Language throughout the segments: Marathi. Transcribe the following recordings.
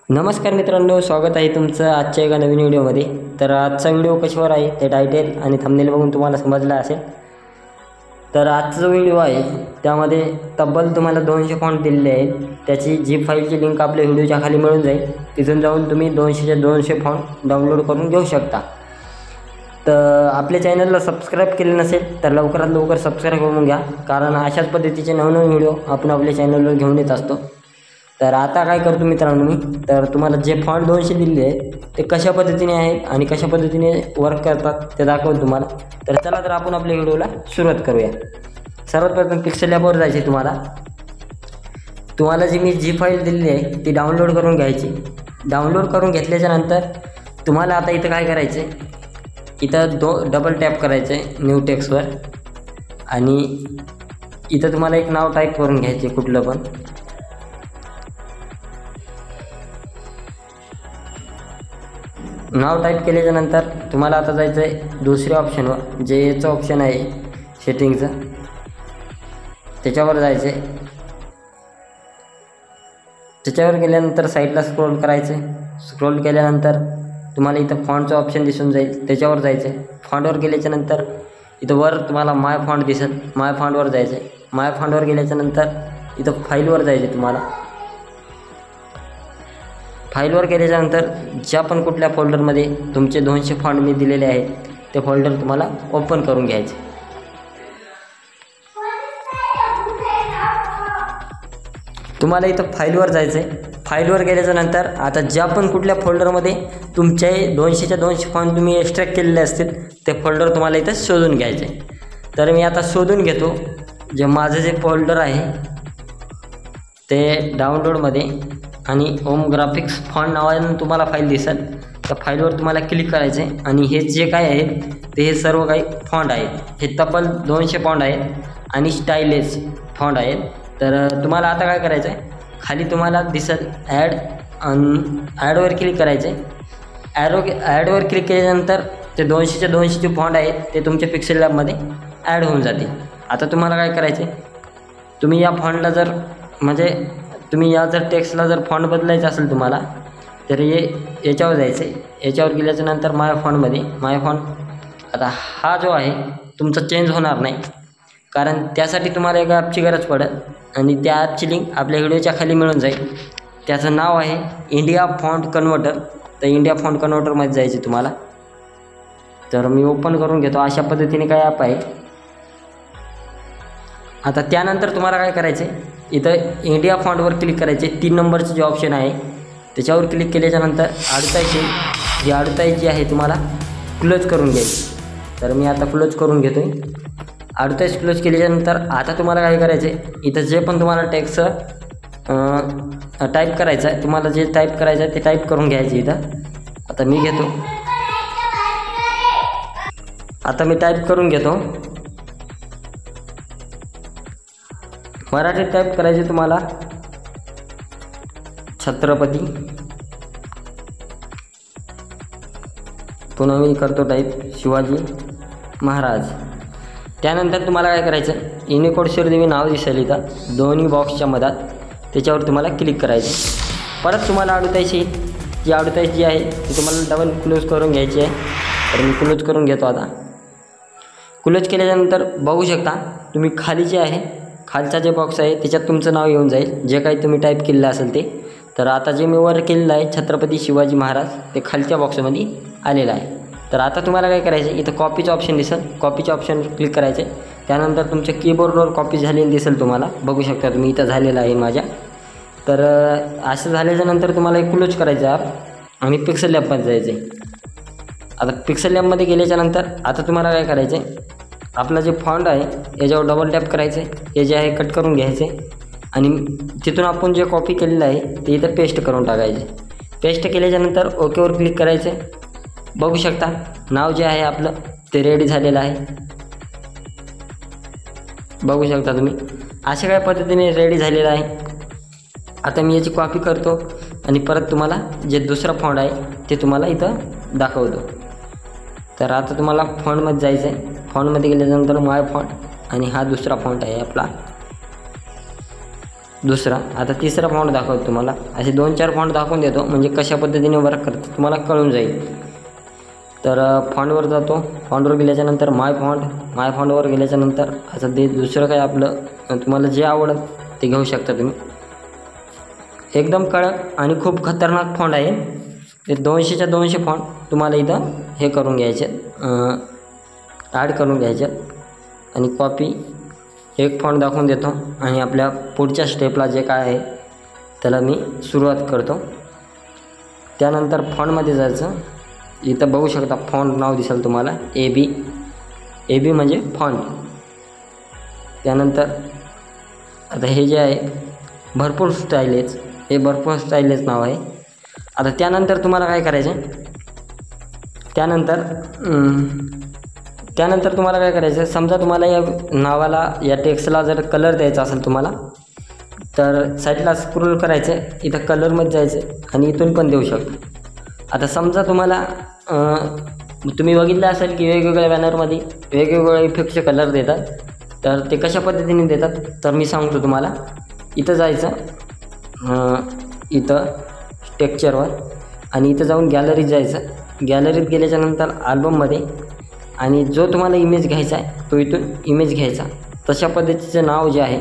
नमस्कार मित्रांनो, स्वागत आहे तुमचं आजच्या एका नवीन व्हिडिओमध्ये। तर आजचा व्हिडिओ कशावर आहे ते टायटल आणि थंबनेल बघून तुम्हाला समजलं असेल। तर आजचा जो व्हिडिओ आहे त्यामध्ये तब्बल तुम्हाला 200 फॉन्ट दिलेले आहेत। त्याची झिप फाईलची लिंक आपल्या व्हिडिओच्या खाली मिळून जाईल, तिथून जाऊन तुम्ही 200च्या 200 फॉन्ट डाउनलोड करून घेऊ शकता। तर आपल्या चॅनलला सबस्क्राईब केले नसेल तर लवकरात लवकर सबस्क्राईब करून घ्या, कारण अशाच पद्धतीचे नवनवीन व्हिडिओ आपण आपल्या चॅनलवर घेऊन येत असतो। तर आता काय करतो मित्रांनो, मी तर तुम्हाला जे फॉन्ट 200 दिलेले आहेत ते कशा पद्धतीने आहेत आणि कशा पद्धतीने वर्क करतात ते दाखवतो तुम्हाला। तर चला तर आपण आपल्या व्हिडिओला सुरुवात करूया। सर्वात प्रथम पिक्सेल ॲपवर जायचे। तुम्हाला जी मी जी फाईल दिलेली आहे ती डाउनलोड करून घ्यायची। डाउनलोड करून घेतल्याच्यानंतर तुम्हाला आता इथं काय करायचं आहे, इथं डबल टॅप करायचं आहे न्यू टेक्स्टवर आणि इथं तुम्हाला एक नाव टाईप करून घ्यायचे कुठलं पण। नाव टाईप केल्याच्यानंतर तुम्हाला आता जायचं आहे दुसऱ्या ऑप्शनवर, जे याचं ऑप्शन आहे सेटिंगचं, त्याच्यावर जायचं आहे। त्याच्यावर गेल्यानंतर साईडला स्क्रोल करायचं आहे। स्क्रोल केल्यानंतर तुम्हाला इथं फॉन्टचं ऑप्शन दिसून जाईल, त्याच्यावर जायचं आहे। फॉन्टवर गेल्याच्यानंतर इथं वर तुम्हाला माय फॉन्ट दिसेल, माय फॉन्टवर जायचं आहे। माय फॉन्टवर गेल्याच्यानंतर इथं फाईलवर जायचं आहे। तुम्हाला फाईलवर गेल्याच्यानंतर ज्या पण कुठल्या फोल्डरमध्ये तुमचे 200 फॉन्ट मी दिलेले आहेत ते फोल्डर तुम्हाला ओपन करून घ्यायचे। तुम्हाला इथं फाईलवर जायचं आहे। फाईलवर गेल्याच्यानंतर आता ज्या पण कुठल्या फोल्डरमध्ये तुमचे 200च्या 200 फॉन्ट तुम्ही एक्स्ट्रॅक्ट केलेले असतील ते फोल्डर तुम्हाला इथं शोधून घ्यायचे। तर मी आता शोधून घेतो। जे माझं जे फोल्डर आहे ते डाउनलोडमध्ये आणि ओम ग्राफिक्स फॉन्ट नावाने तुम्हाला फाईल दिसेल, त्या फाईलवर तुम्हाला क्लिक करायचे आणि हे जे काय आहे ते हे सर्व काही फॉन्ट आहेत। हे तब्बल 200 फॉन्ट आहेत आणि स्टाईलिश फॉन्ट आहेत। तर तुम्हाला आता काय करायचं आहे, खाली तुम्हाला दिसेल ॲड आणि ॲडवर क्लिक करायचे। ॲडवर क्लिक केल्यानंतर ते 200च्या 200 फॉन्ट आहेत ते तुमच्या पिक्सेल लॅबमध्ये ॲड होऊन जातील। आता तुम्हाला काय करायचे, तुम्ही या फॉन्टला जर तुम्ही या जर टेक्स्टला जर फॉन्ट बदलायचं असेल तुम्हाला तर याच्यावर जायचं आहे। याच्यावर गेल्याच्यानंतर माय फॉन्ट आता हा जो आहे तुमचा चेंज होणार नाही, कारण त्यासाठी तुम्हाला एका ॲपची गरज पडेल आणि त्या ॲपची लिंक आपल्या व्हिडिओच्या खाली मिळून जाईल। त्याचं नाव आहे इंडिया फॉन्ट कन्व्हर्टर। तर इंडिया फॉन्ट कन्व्हर्टरमध्ये जायचे तुम्हाला। तर मी ओपन करून घेतो, अशा पद्धतीने काय ॲप आहे। आता त्यानंतर तुम्हाला काय करायचं आहे, इथं इंडिया फॉन्टवर क्लिक करायचे। 3 नंबरचं जे ऑप्शन आहे त्याच्यावर क्लिक केल्याच्यानंतर अडताईची आहे तुम्हाला क्लोज करून घ्यायची। तर मी आता क्लोज करून घेतो आहे। अडताईस क्लोज केल्याच्यानंतर आता तुम्हाला काय करायचं आहे, इथं जे पण तुम्हाला टेक्स्ट टाईप करायचं आहे, तुम्हाला जे टाईप करायचं आहे ते टाईप करून घ्यायचे इथं। आता मी टाईप करून घेतो। मराठीत टाईप करायचे तुम्हाला छत्रपती, पुन्हा मी करतो टाईप शिवाजी महाराज। त्यानंतर तुम्हाला काय करायचं, युनिकोड शिरदेवी नाव दिसेल इथं दोन्ही बॉक्सच्या मधात, त्याच्यावर तुम्हाला क्लिक करायचं। परत तुम्हाला 48 जी 48 जी आहे ती तुम्हाला डबल क्लोज करून घ्यायची आहे। तर मी क्लोज करून घेतो। आता क्लोज केल्यानंतर बघू शकता तुम्ही खाली जे आहे, खालचा जे बॉक्स आहे त्याच्यात तुमचं नाव येऊन जाईल, जे काही तुम्ही टाईप केलेलं असेल ते। तर आता जे मी वर केलेलं आहे छत्रपती शिवाजी महाराज ते खालच्या बॉक्समध्ये आलेलं आहे। तर आता तुम्हाला काय करायचं, इथं कॉपीचं ऑप्शन दिसेल, कॉपीच्या ऑप्शनवर क्लिक करायचे। त्यानंतर तुमच्या कीबोर्डवर कॉपी झालेली दिसेल तुम्हाला, बघू शकता तुम्ही इथं झालेलं आहे माझ्या। तर असं झाल्याच्यानंतर तुम्हाला एक क्लोज करायचं ॲप आणि पिक्सेल लॅबमध्ये जायचं आहे। आता पिक्सेल लॅबमध्ये गेल्याच्यानंतर आता तुम्हाला काय करायचं आहे, आपला जे फॉन्ट आहे याच्यावर डबल टॅप करायचं आहे, हे जे आहे कट करून घ्यायचे आणि तिथून आपण जे कॉपी केलेलं आहे ते इथं पेस्ट करून टाकायचे। पेस्ट केल्याच्यानंतर ओकेवर क्लिक करायचे। बघू शकता नाव जे आहे आपलं ते रेडी झालेलं आहे, बघू शकता तुम्ही अशा काय पद्धतीने रेडी झालेलं आहे। आता मी याची कॉपी करतो आणि परत तुम्हाला जे दुसरा फॉन्ट आहे ते तुम्हाला इथं दाखवतो। तर आता तुम्हाला फॉन्टमध्ये जायचं आहे। फॉन्टमध्ये गेल्यानंतर माय फॉन्ट आणि हा दुसरा फॉन्ट आहे आपला दुसरा. आता तिसरा फॉन्ट दाखवतो तुम्हाला. असे 2-4 फॉन्ट दाखवून देतो म्हणजे कशा पद्धतीने वर्क करतं तुम्हाला कळून जाईल. तर फॉन्टवर जातो. फॉन्टवर गेल्याच्यानंतर माय फॉन्टवर गेल्याच्यानंतर आता ते दुसरं काय आपलं तुम्हाला जे आवडेल ते घेऊ शकता तुम्ही. एकदम कडक आणि खूप खतरनाक फॉन्ट आहे. ते 200च्या 200 फॉन्ट तुम्हाला इथं हे करून घ्यायचे, ॲड करून घ्यायचे. आणि कॉपी एक फॉन्ट दाखवून देतो आणि आपल्या पुढच्या स्टेपला जे काय आहे त्याला मी सुरुवात करतो. त्यानंतर फॉन्टमध्ये जायचं. इथं बघू शकता फॉन्ट नाव दिसेल तुम्हाला ए बी म्हणजे फॉन्ट. त्यानंतर आता हे जे आहे भरपूर स्टाईलेज, हे भरपूर स्टाईलेज नाव आहे. आता त्यानंतर तुम्हाला काय करायचं आहे, त्यानंतर तुम्हाला काय करायचं आहे, समजा तुम्हाला या नावाला या टेक्स्टला जर कलर द्यायचा असेल तुम्हाला तर साईडला स्क्रोल करायचं आहे, इथं कलरमध्ये जायचं आणि इथून पण देऊ शकतो. आता समजा तुम्हाला तुम्ही बघितलं असेल की वेगवेगळ्या बॅनरमध्ये वेगवेगळे इफेक्टचे कलर देतात. तर ते कशा पद्धतीने देतात तर मी सांगतो तुम्हाला. इथं जायचं, इथं टेक्स्चरवर आणि इथं जाऊन गॅलरीत जायचं. गॅलरीत गेल्याच्यानंतर अल्बममध्ये आणि जो तुम्हाला इमेज घ्यायचा आहे तो इथून इमेज घ्यायचा. तशा पद्धतीचं नाव जे आहे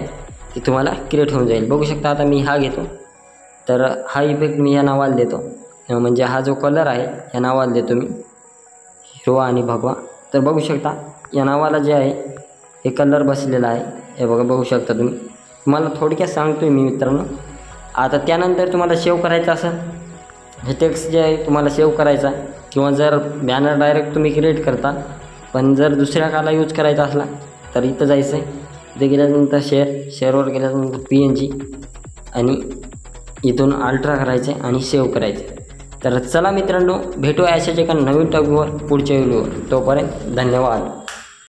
ते तुम्हाला क्रिएट होऊन जाईल. बघू शकता आता मी हा घेतो तर हा इफेक्ट मी ह्या नावाला देतो, म्हणजे हा जो कलर आहे ह्या नावाला देतो मी, हिरवा आणि भगवा. तर बघू शकता या नावाला जे आहे हे कलर बसलेला आहे. हे बघू शकता तुम्ही. तुम्हाला थोडक्यात सांगतो आहे मी मित्रांनो. आता त्यानंतर तुम्हाला सेव्ह करायचं असेल हे टेक्स्ट जे आहे तुम्हाला सेव्ह करायचा, किंवा जर बॅनर डायरेक्ट तुम्ही क्रिएट करता पण जर दुसऱ्या काला यूज करायचा असला तर इथं जायचं आहे. इथे गेल्यानंतर शेअरवर गेल्यानंतर PNG आणि इथून अल्ट्रा करायचे आणि सेव्ह करायचे. तर चला मित्रांनो, भेटूया अशाच एका नवीन टॉपिकवर पुढच्या व्हिडिओवर. तोपर्यंत धन्यवाद.